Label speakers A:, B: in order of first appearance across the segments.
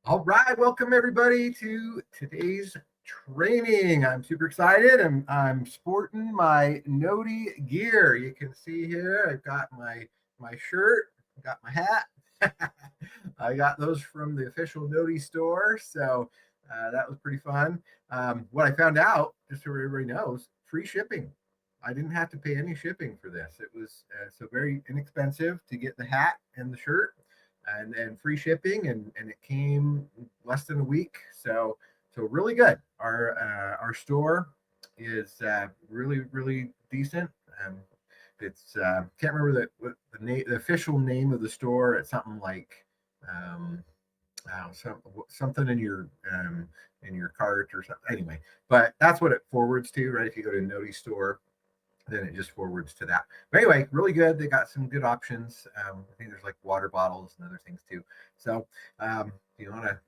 A: All right, welcome everybody to today's training. I'm super excited. I'm sporting my Gnodi gear. You can see here I've got my shirt, got my hat. I got those from the official Gnodi store, so that was pretty fun. What I found out, just so everybody knows, free shipping. I didn't have to pay any shipping for this. It was so very inexpensive to get the hat and the shirt and free shipping, and it came less than a week. So really good. Our store is really decent. It's can't remember the official name of the store. It's something like um, something in your cart or something. Anyway, but that's what it forwards to, right? If you go to Noti store, then it just forwards to that. But anyway, really good. They got some good options. I think there's like water bottles and other things too. So if you want to,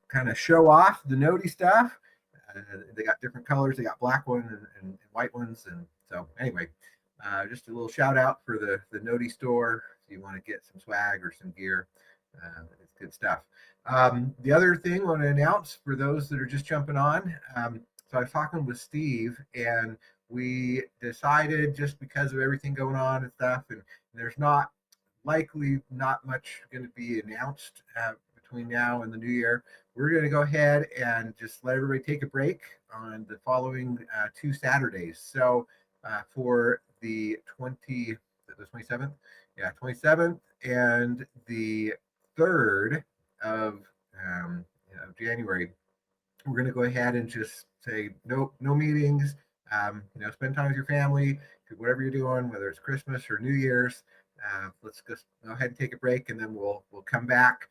A: kind of show off the Noti stuff, they got different colors. They got black ones and white ones. And so anyway, just a little shout out for the Noti store. If you want to get some swag or some gear, it's good stuff. The other thing I want to announce for those that are just jumping on. So I was talking with Steve, and we decided, just because of everything going on and stuff, and there's not much going to be announced between now and the new year. We're going to go ahead and just let everybody take a break on the following two Saturdays. So for the 27th, yeah, 27th and the 3rd of January, we're going to go ahead and just say no meetings. Spend time with your family, whatever you're doing, whether it's Christmas or New Year's. Let's just go ahead and take a break, and then we'll come back.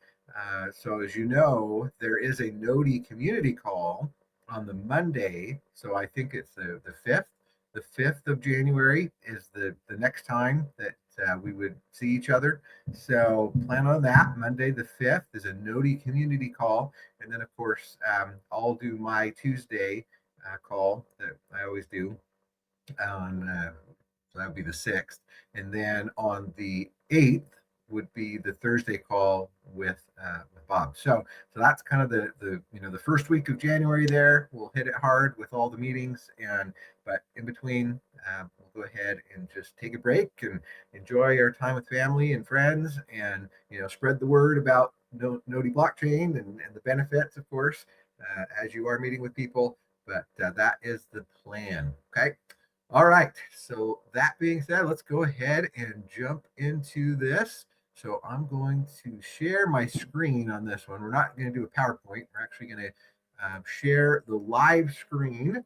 A: So as you know, there is a Nodi community call on the Monday. So I think it's the 5th. The 5th of January is the next time that we would see each other. So plan on that. Monday the 5th is a Nodi community call. And then, of course, I'll do my Tuesday call that I always do on so that would be the 6th, and then on the 8th would be the Thursday call with Bob. So that's kind of the first week of January. There we'll hit it hard with all the meetings, but in between we'll go ahead and just take a break and enjoy our time with family and friends, and spread the word about Nodi blockchain and the benefits, of course, as you are meeting with people. But that is the plan. Okay. All right. So that being said, let's go ahead and jump into this. So I'm going to share my screen on this one. We're not going to do a PowerPoint. We're actually going to share the live screen.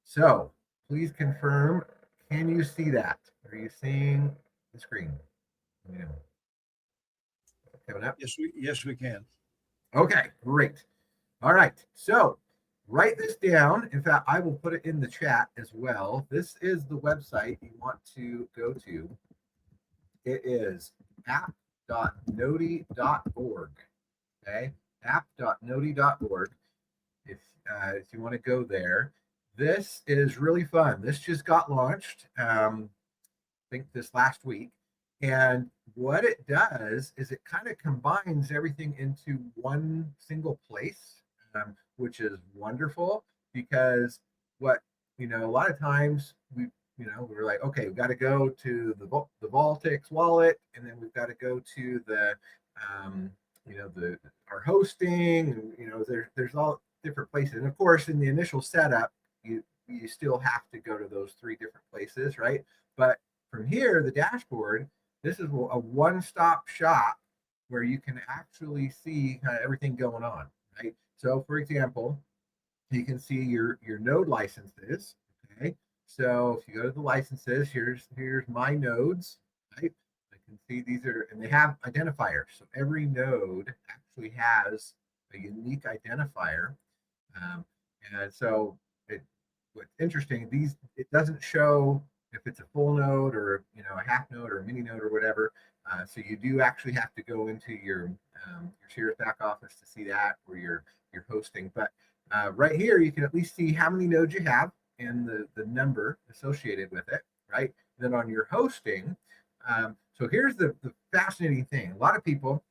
A: So please confirm. Can you see that? Are you seeing the screen? Yeah. Coming up?
B: Yes, we can.
A: Okay, great. All right. So write this down. In fact, I will put it in the chat as well. This is the website you want to go to. It is app.nodi.org. Okay, app.nodi.org. If you want to go there, this is really fun. This just got launched, I think this last week. And what it does is it kind of combines everything into one single place, which is wonderful, because a lot of times we're like, okay, we've got to go to the Voltix wallet, and then we've got to go to our hosting, and there's all different places. And of course, in the initial setup, you still have to go to those three different places, right? But from here, the dashboard, this is a one-stop shop where you can actually see kind of everything going on, right? So, for example, you can see your node licenses. Okay, so if you go to the licenses, here's my nodes, right? I can see these and they have identifiers. So every node actually has a unique identifier, and so what's interesting, it doesn't show if it's a full node or a half node or a mini node or whatever. So you do actually have to go into your Cirrus back office to see that, where you're hosting. But right here, you can at least see how many nodes you have and the number associated with it, right? Then on your hosting, so here's the fascinating thing. A lot of people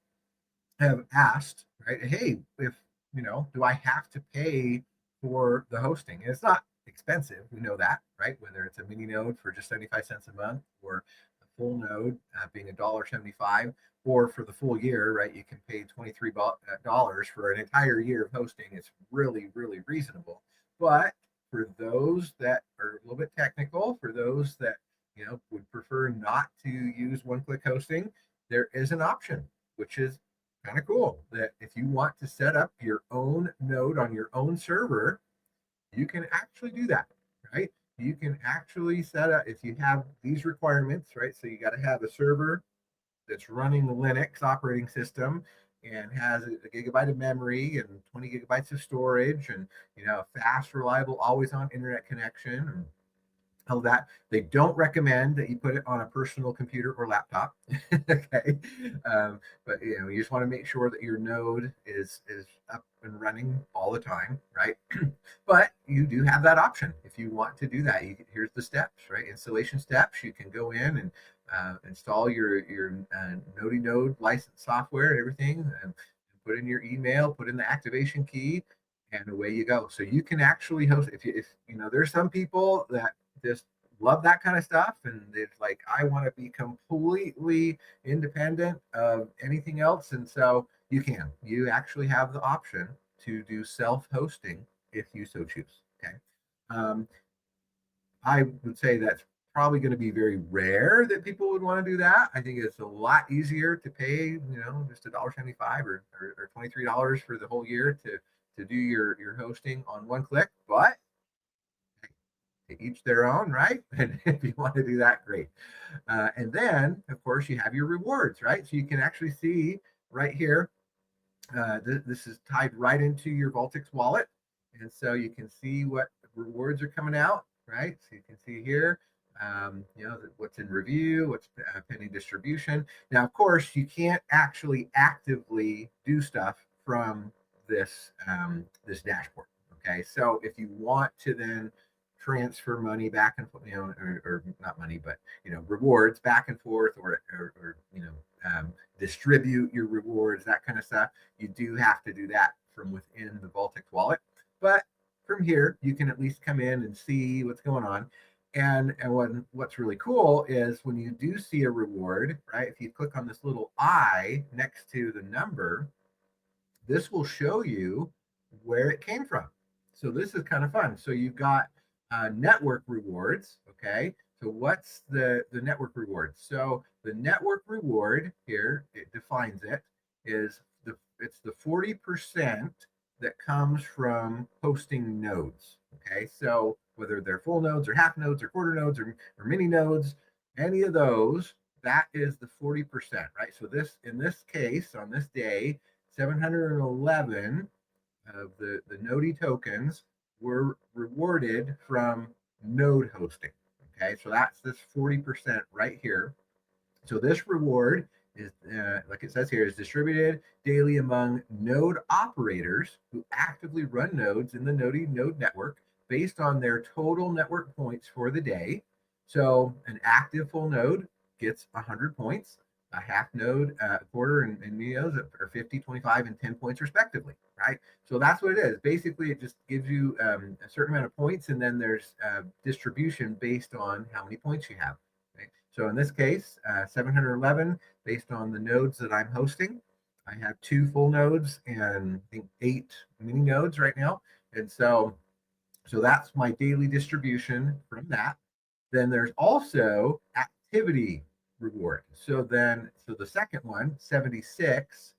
A: have asked, right? Hey, if, do I have to pay for the hosting? And it's not expensive. We know that, right? Whether it's a mini node for just 75 cents a month or a full node being $1.75, or for the full year, right? You can pay $23 for an entire year of hosting. It's really, really reasonable. But for those that are a little bit technical, for those that, would prefer not to use one-click hosting, there is an option, which is kind of cool, that if you want to set up your own node on your own server, you can actually do that, right? You can actually set up, if you have these requirements, right? So you got to have a server that's running the Linux operating system and has a gigabyte of memory and 20 gigabytes of storage, and a fast, reliable, always on internet connection, and how that they don't recommend that you put it on a personal computer or laptop. Okay. But you just want to make sure that your node is up and running all the time, right? But you do have that option if you want to do that. Here's the steps, right? Installation steps. You can go in and install your Gnodi node license software and everything, and put in your email, put in the activation key, and away you go. So you can actually host, if there's some people that just love that kind of stuff, and it's like, I want to be completely independent of anything else. And so you actually have the option to do self-hosting if you so choose. Okay. um, I would say that's probably going to be very rare that people would want to do that. I think it's a lot easier to pay, just $1.75 or $23 for the whole year to do your hosting on one click. But to each their own, right? And if you want to do that, great. And then, of course, you have your rewards, right? So you can actually see right here, this is tied right into your Voltix wallet. And so you can see what rewards are coming out, right? So you can see here, what's in review, what's pending distribution. Now, of course, you can't actually actively do stuff from this dashboard. Okay, so if you want to then transfer money back and forth, or not money, but rewards back and forth, or distribute your rewards, that kind of stuff, you do have to do that from within the Voltix wallet. But from here, you can at least come in and see what's going on. And what's really cool is when you do see a reward, right? If you click on this little I next to the number, this will show you where it came from. So this is kind of fun. So you've got network rewards. Okay. So what's the network reward? So the network reward here, it defines it, is it's the 40% that comes from hosting nodes. Okay. So whether they're full nodes or half nodes or quarter nodes or mini nodes, any of those, that is the 40%, right? So in this case, on this day, 711 of the Gnodi tokens were rewarded from node hosting. Okay, so that's this 40% right here. So this reward is, like it says here, is distributed daily among node operators who actively run nodes in the Gnodi node network based on their total network points for the day. So an active full node gets 100 points. A half node, a quarter, and neos are 50, 25, and 10 points respectively, right? So that's what it is. Basically, it just gives you a certain amount of points, and then there's distribution based on how many points you have. Okay? So in this case, 711 based on the nodes that I'm hosting. I have 2 full nodes and I think 8 mini nodes right now. And so that's my daily distribution from that. Then there's also activity reward. So the second one, 76,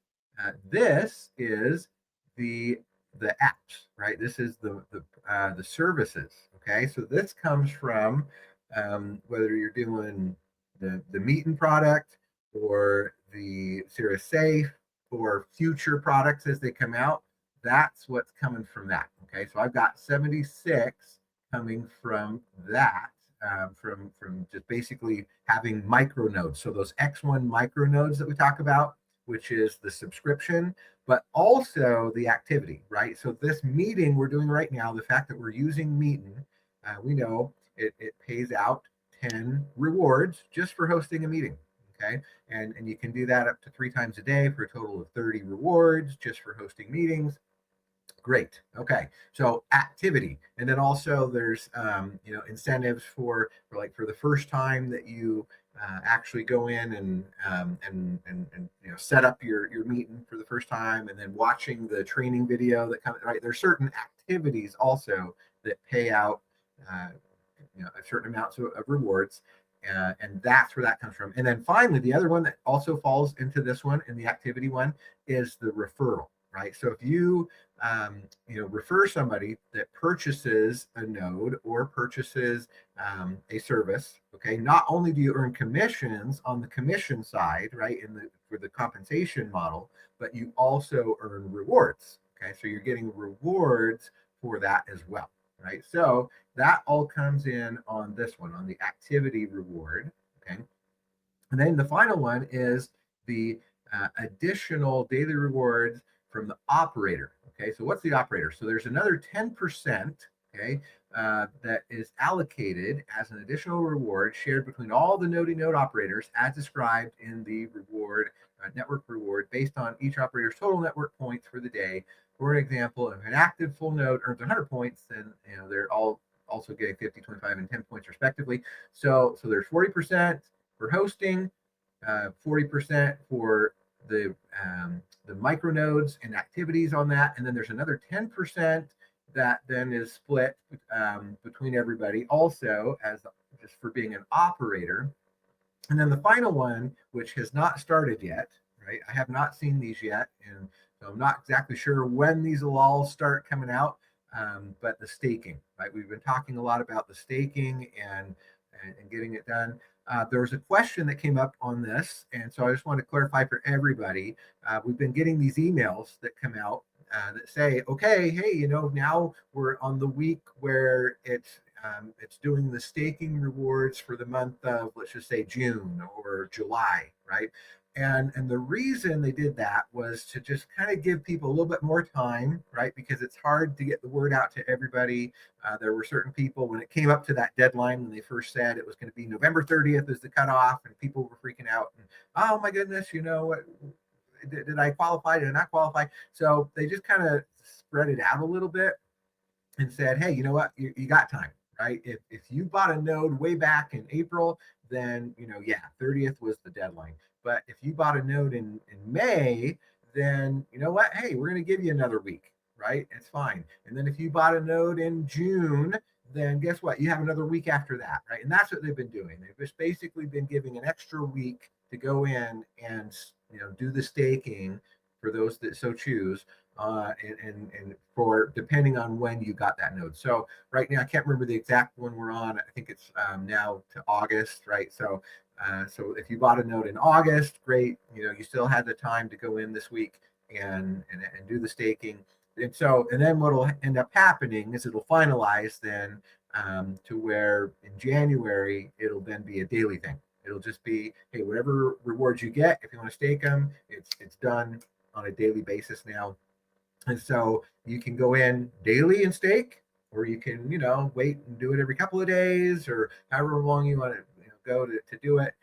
A: this is the apps, right? This is the services. Okay, so this comes from whether you're doing the Meetin product or the Cirrus Safe or future products as they come out. That's what's coming from that. Okay, so I've got 76 coming from that. From just basically having micro nodes. So those X1 micro nodes that we talk about, which is the subscription, but also the activity, right? So this meeting we're doing right now, the fact that we're using Meetin, we know it pays out 10 rewards just for hosting a meeting. Okay. And you can do that up to 3 times a day for a total of 30 rewards just for hosting meetings. Great. Okay. So activity, and then also there's incentives for the first time that you actually go in and set up your meeting for the first time, and then watching the training video that comes. Right. There's certain activities also that pay out uh, a certain amounts of rewards. And that's where that comes from. And then finally, the other one that also falls into this one, in the activity one, is the referral, right? So if you refer somebody that purchases a node or purchases a service, okay, not only do you earn commissions on the commission side, right, for the compensation model, but you also earn rewards. Okay, so you're getting rewards for that as well, right? So that all comes in on this one, on the activity reward. Okay. And then the final one is the additional daily rewards from the operator. Okay. So what's the operator? So there's another 10%. Okay. That is allocated as an additional reward shared between all the Gnodi node operators as described in the reward network reward based on each operator's total network points for the day. For example, if an active full node earns 100 points, then they're all also getting 50, 25, and 10 points respectively. So there's 40% for hosting, 40% for the micronodes and activities on that, and then there's another 10% that then is split between everybody, also as just for being an operator. And then the final one, which has not started yet, right? I have not seen these yet, and so I'm not exactly sure when these will all start coming out. But the staking, right? We've been talking a lot about the staking and getting it done. There was a question that came up on this, and so I just want to clarify for everybody. We've been getting these emails that come out that say, okay, hey, now we're on the week where it's doing the staking rewards for the month of, let's just say, June or July, right? And the reason they did that was to just kind of give people a little bit more time, right? Because it's hard to get the word out to everybody. There were certain people, when it came up to that deadline, when they first said it was going to be November 30th as the cutoff, and people were freaking out. And, oh my goodness, what? Did I qualify? Did I not qualify? So they just kind of spread it out a little bit and said, hey, you know what? You got time, right? If you bought a node way back in April, then, 30th was the deadline. But if you bought a node in May, then you know what? Hey, we're going to give you another week, right? It's fine. And then if you bought a node in June, then guess what? You have another week after that, right? And that's what they've been doing. They've just basically been giving an extra week to go in and do the staking for those that so choose, and for depending on when you got that node. So right now, I can't remember the exact one we're on. I think it's now to August, right? So if you bought a node in August, great. You still had the time to go in this week and do the staking. And then what will end up happening is it'll finalize then to where in January it'll then be a daily thing. It'll just be, hey, whatever rewards you get, if you want to stake them, it's done on a daily basis now. And so you can go in daily and stake, or you can, wait and do it every couple of days, or however long you want to go to do it.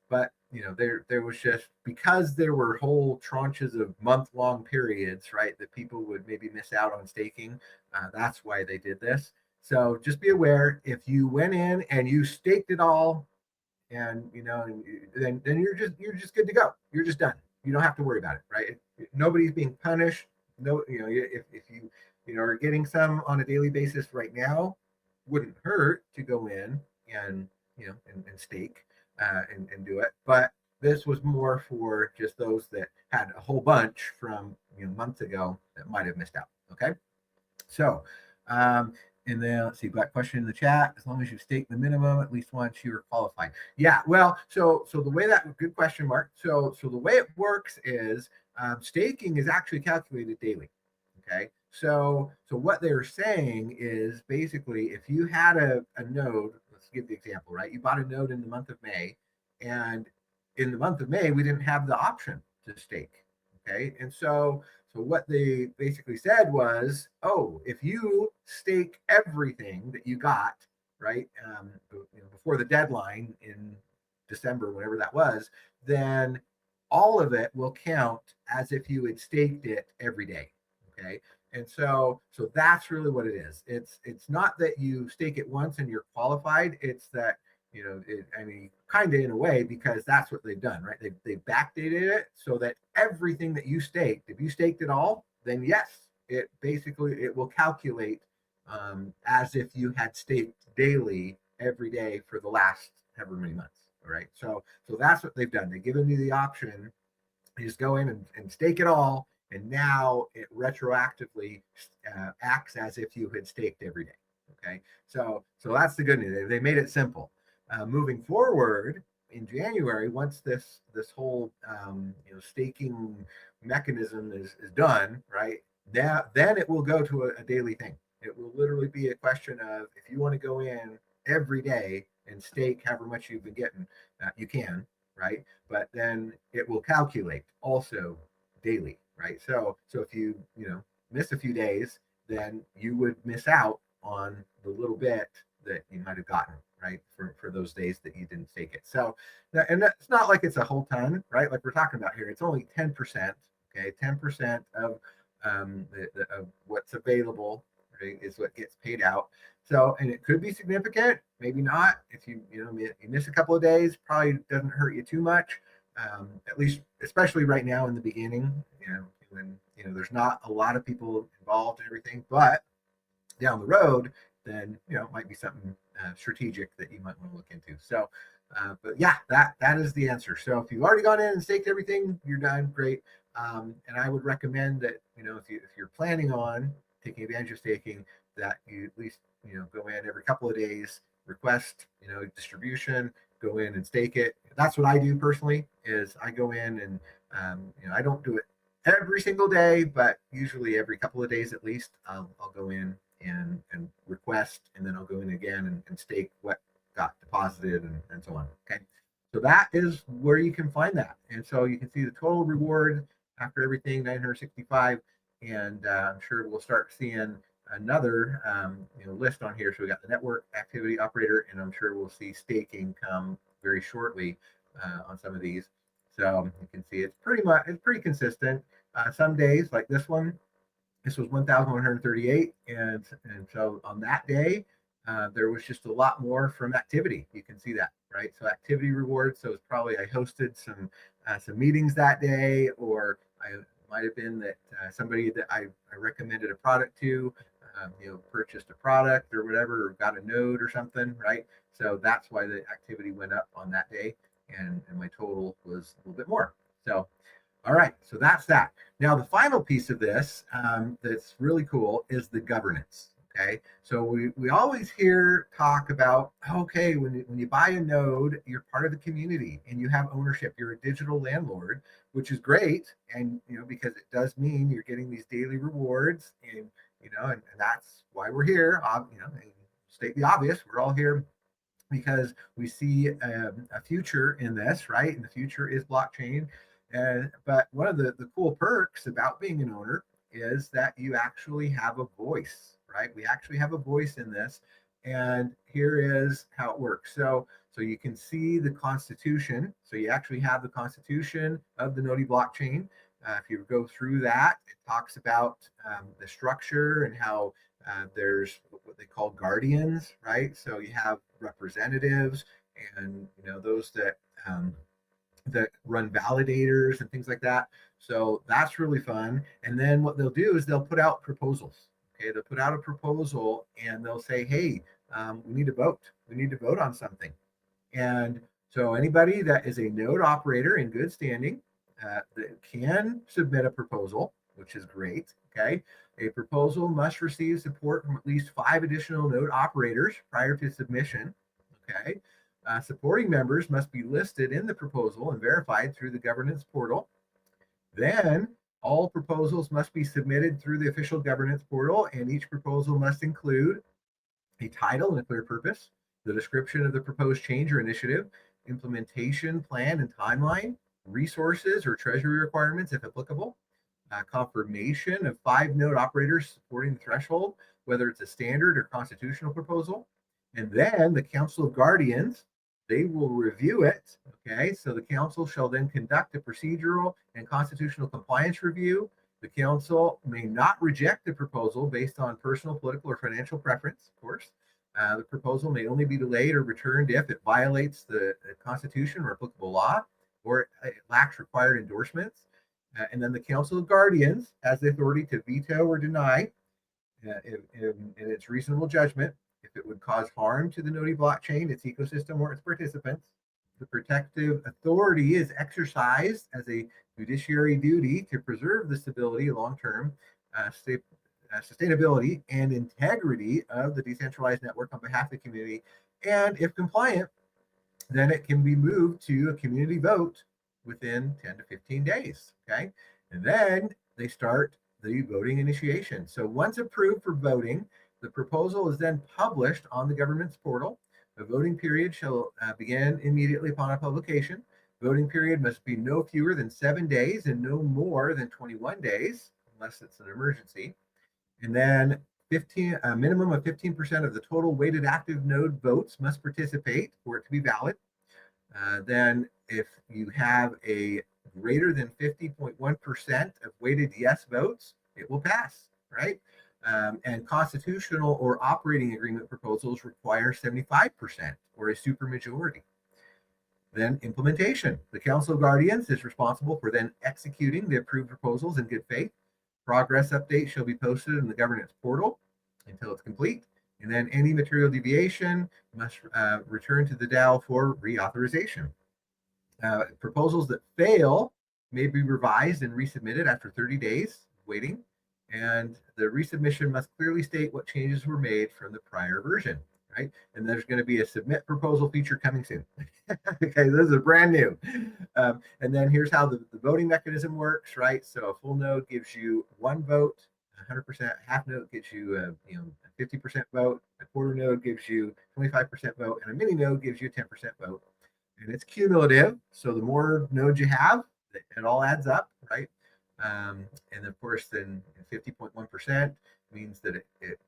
A: But there was just, because there were whole tranches of month-long periods, right, that people would maybe miss out on staking. That's why they did this. So just be aware, if you went in and you staked it all, and then you're just good to go. You're just done. You don't have to worry about it, right? Nobody's being punished. No, if you are getting some on a daily basis right now, wouldn't hurt to go in and and stake and do it. But this was more for just those that had a whole bunch from months ago that might have missed out. Okay, so and then let's see, black question in the chat. As long as you stake the minimum at least once, you are qualified. Yeah, well, so the way that, good question, Mark. So the way it works is staking is actually calculated daily. Okay, so what they're saying is basically if you had a node, let's give the example, right? You bought a node in the month of May, and in the month of May we didn't have the option to stake. Okay, and so what they basically said was, oh, if you stake everything that you got, right, before the deadline in December, whenever that was, then all of it will count as if you had staked it every day. Okay. And so that's really what it is. It's not that you stake it once and you're qualified. It's that, I mean, kind of in a way, because that's what they've done, right? They've backdated it so that everything that you staked, if you staked it all, then yes, it will calculate as if you had staked daily every day for the last however many months. All right. So that's what they've done. They've given you the option. You just go in and stake it all, and now it retroactively acts as if you had staked every day. Okay. So that's the good news. They made it simple. Moving forward in January, once this whole staking mechanism is done, right? Then it will go to a daily thing. It will literally be a question of, if you want to go in every day and stake however much you've been getting, you can, right? But then it will calculate also daily, right? So if you miss a few days, then you would miss out on the little bit that you might have gotten, right, for those days that you didn't stake it. So, and it's not like it's a whole ton, right? Like we're talking about here, it's only 10%. Okay, 10% of of what's available, right, is what gets paid out. So, and it could be significant, maybe not. If you miss a couple of days, probably doesn't hurt you too much. At least, especially right now in the beginning, when there's not a lot of people involved and everything. But down the road, then it might be something strategic that you might want to look into. So, but yeah, that is the answer. So if you've already gone in and staked everything, you're done. Great. And I would recommend that if you're planning on taking advantage of staking, that you at least go in every couple of days, request distribution, go in and stake it. That's what I do personally. Is I go in and I don't do it every single day, but usually every couple of days at least, I'll go in and request, and then I'll go in again and stake what got deposited and so on. Okay. So that is where you can find that. And so you can see the total reward after everything, 965. And I'm sure we'll start seeing another list on here. So we got the network activity operator, and I'm sure we'll see staking come very shortly on some of these. So you can see it's pretty consistent. Some days like this one, this was 1,138, and so on that day, there was just a lot more from activity. You can see that, right? So activity rewards. So it's probably I hosted some meetings that day, or I might have been that somebody that I recommended a product to, purchased a product or whatever, or got a node or something, right? So that's why the activity went up on that day, and my total was a little bit more. So. All right, so that's that. Now, the final piece of this that's really cool is the governance. Okay, so we always hear talk about, okay, when you buy a node, you're part of the community and you have ownership. You're a digital landlord, which is great, and because it does mean you're getting these daily rewards, and and that's why we're here. State the obvious, we're all here because we see a future in this, right? And the future is blockchain. But one of the cool perks about being an owner is that you actually have a voice, right? We actually have a voice in this. And here is how it works. So you can see the Constitution. So you actually have the Constitution of the Gnodi blockchain. If you go through that, it talks about the structure and how there's what they call guardians, right? So you have representatives and those that run validators and things like that. So that's really fun. And then what they'll do is they'll put out proposals. Okay, they'll put out a proposal and they'll say, hey, we need to vote. We need to vote on something. And so anybody that is a node operator in good standing can submit a proposal, which is great. Okay, a proposal must receive support from at least 5 additional node operators prior to submission. Okay. Supporting members must be listed in the proposal and verified through the governance portal. Then all proposals must be submitted through the official governance portal, and each proposal must include a title and a clear purpose, the description of the proposed change or initiative, implementation plan and timeline, resources or treasury requirements if applicable, confirmation of 5 node operators supporting the threshold, whether it's a standard or constitutional proposal, and then the Council of Guardians They will review it. Okay, so the council shall then conduct a procedural and constitutional compliance review. The council may not reject the proposal based on personal, political, or financial preference, of course. The proposal may only be delayed or returned if it violates the Constitution or applicable law, or it lacks required endorsements. And then the Council of Guardians has the authority to veto or deny in its reasonable judgment if it would cause harm to the Gnodi blockchain, its ecosystem, or its participants. The protective authority is exercised as a fiduciary duty to preserve the stability, long-term sustainability, and integrity of the decentralized network on behalf of the community. And if compliant, then it can be moved to a community vote within 10 to 15 days. Okay. And then they start the voting initiation. So once approved for voting, the proposal is then published on the government's portal. The voting period shall begin immediately upon a publication. Voting period must be no fewer than 7 days and no more than 21 days, unless it's an emergency. And then a minimum of 15% of the total weighted active node votes must participate for it to be valid. Then if you have a greater than 50.1% of weighted yes votes, it will pass, right? And constitutional or operating agreement proposals require 75% or a supermajority. Then implementation. The Council of Guardians is responsible for then executing the approved proposals in good faith. Progress updates shall be posted in the governance portal until it's complete. And then any material deviation must return to the DAO for reauthorization. Proposals that fail may be revised and resubmitted after 30 days waiting. And the resubmission must clearly state what changes were made from the prior version, right? And there's going to be a submit proposal feature coming soon. Okay, this is brand new. And then here's how the voting mechanism works, right? So a full node gives you one vote, 100%, half node gives you a 50% vote, a quarter node gives you 25% vote, and a mini node gives you 10% vote. And it's cumulative. So the more nodes you have, it all adds up, right? And of course, then 50.1% means that it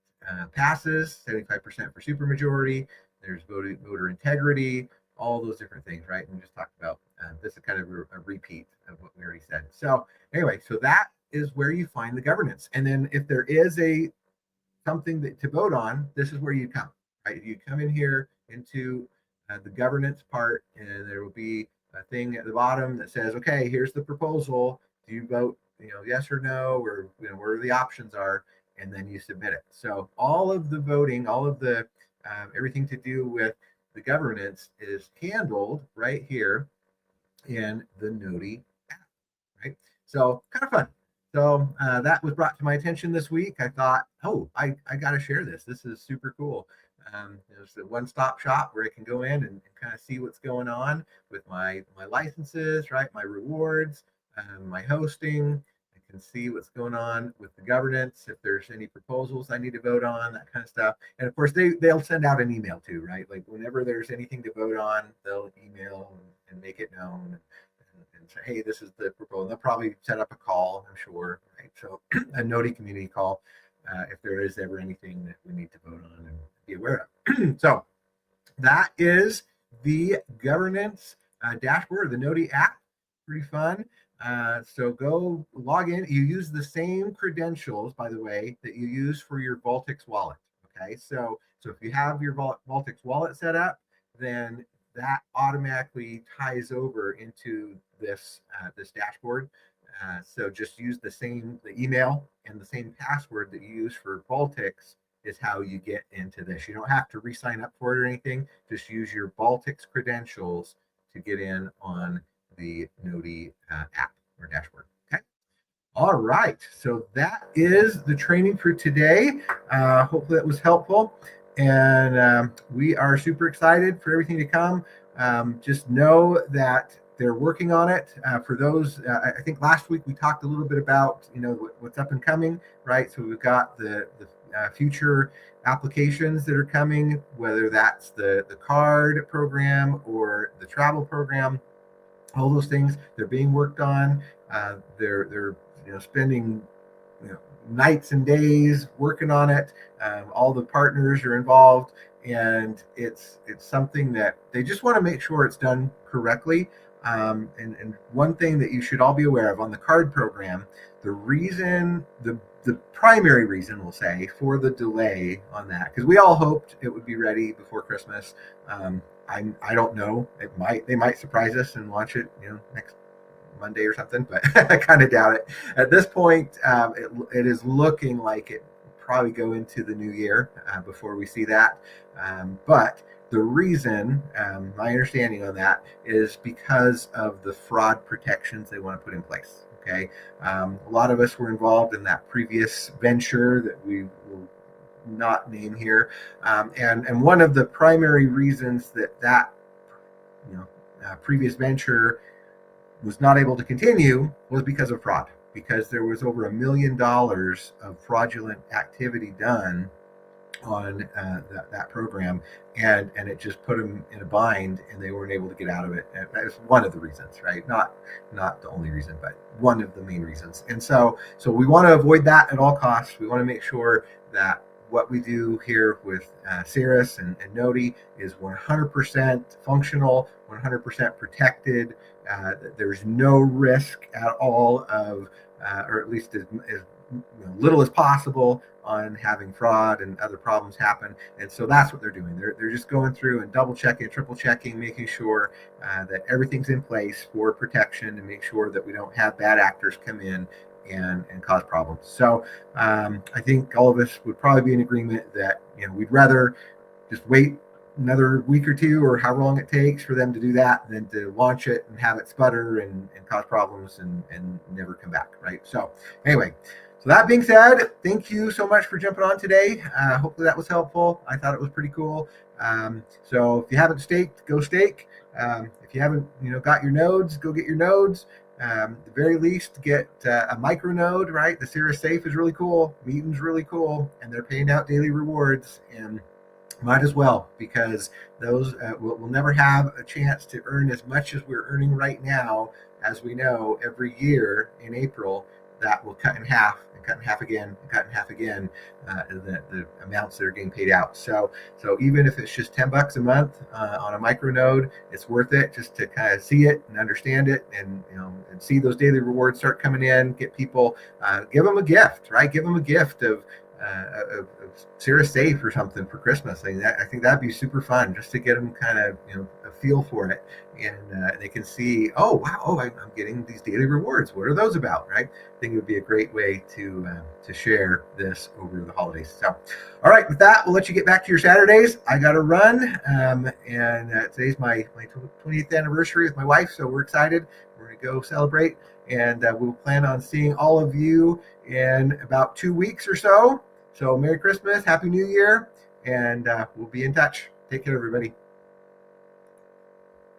A: passes, 75% for supermajority. There's voter integrity, all those different things, right? And we just talked about this is kind of a repeat of what we already said. So anyway, so that is where you find the governance. And then if there is something to vote on, this is where you come, right? You come in here into the governance part, and there will be a thing at the bottom that says, okay, here's the proposal. Do you vote, yes or no, or where the options are, and then you submit it. So all of the voting, all of the everything to do with the governance is handled right here in the Gnodi app, right? So kind of fun. So that was brought to my attention this week. I thought, oh, I got to share this. This is super cool. It's a one-stop shop where I can go in and kind of see what's going on with my licenses, right? My rewards, my hosting. I can see what's going on with the governance, if there's any proposals I need to vote on, that kind of stuff. And of course, they'll send out an email too, right? Like whenever there's anything to vote on, they'll email and make it known and say, hey, this is the proposal. They'll probably set up a call, I'm sure, right? So a Gnodi community call if there is ever anything that we need to vote on and be aware of. So that is the governance dashboard, the Gnodi app. Pretty fun. So go log in. You use the same credentials, by the way, that you use for your Vaultix wallet. Okay, so if you have your Vaultix wallet set up, then that automatically ties over into this dashboard. So just use the email and the same password that you use for Vaultix is how you get into this. You don't have to re-sign up for it or anything. Just use your Vaultix credentials to get in on the Gnodi app or dashboard. Okay. All right. So that is the training for today. Hopefully that was helpful. And we are super excited for everything to come. Just know that they're working on it. For those, I think last week we talked a little bit about what's up and coming, right? So we've got the future applications that are coming, whether that's the card program or the travel program. All those things, they're being worked on. They're spending nights and days working on it. All the partners are involved, and it's something that they just want to make sure it's done correctly. And one thing that you should all be aware of on the card program, the primary reason, we'll say, for the delay on that, because we all hoped it would be ready before Christmas. I don't know. They might surprise us and launch it, next Monday or something, but I kind of doubt it. At this point, it is looking like it will probably go into the new year before we see that. But the reason, my understanding on that, is because of the fraud protections they want to put in place. Okay, a lot of us were involved in that previous venture that we will not name here, and one of the primary reasons that previous venture was not able to continue was because of fraud, because there was over $1 million of fraudulent activity done on that program, and it just put them in a bind, and they weren't able to get out of it. And that was one of the reasons, right? Not the only reason, but one of the main reasons. And so we want to avoid that at all costs. We want to make sure that what we do here with Cirrus and Gnodi is 100% functional, 100% protected. There's no risk at all of, or at least as little as possible, on having fraud and other problems happen. And so that's what they're doing. They're just going through and double checking, triple checking, making sure that everything's in place for protection, to make sure that we don't have bad actors come in and cause problems. So I think all of us would probably be in agreement that we'd rather just wait another week or two, or however long it takes for them to do that, than to launch it and have it sputter and cause problems and never come back, right? So anyway, so that being said, thank you so much for jumping on today. Hopefully that was helpful. I thought it was pretty cool. So if you haven't staked, go stake. If you haven't got your nodes, go get your nodes. At the very least, get a micro node, right? The Cirrus Safe is really cool. Meeting's really cool, and they're paying out daily rewards, and might as well, because those we'll never have a chance to earn as much as we're earning right now. As we know, every year in April, that will cut in half, and cut in half again, and cut in half again, the amounts that are getting paid out. So even if it's just $10 a month on a micro node, it's worth it, just to kind of see it and understand it, and and see those daily rewards start coming in. Get people, give them a gift, right? Give them a gift of Cirrus Safe or something for Christmas. I think that'd be super fun, just to get them kind of a feel for it, and they can see, oh wow, I'm getting these daily rewards. What are those about, right? I think it would be a great way to share this over the holidays. So, all right, with that, we'll let you get back to your Saturdays. I got to run, and today's my 20th anniversary with my wife, so we're excited. We're gonna go celebrate, and we'll plan on seeing all of you in about 2 weeks or so. So Merry Christmas, Happy New Year, and we'll be in touch. Take care, everybody.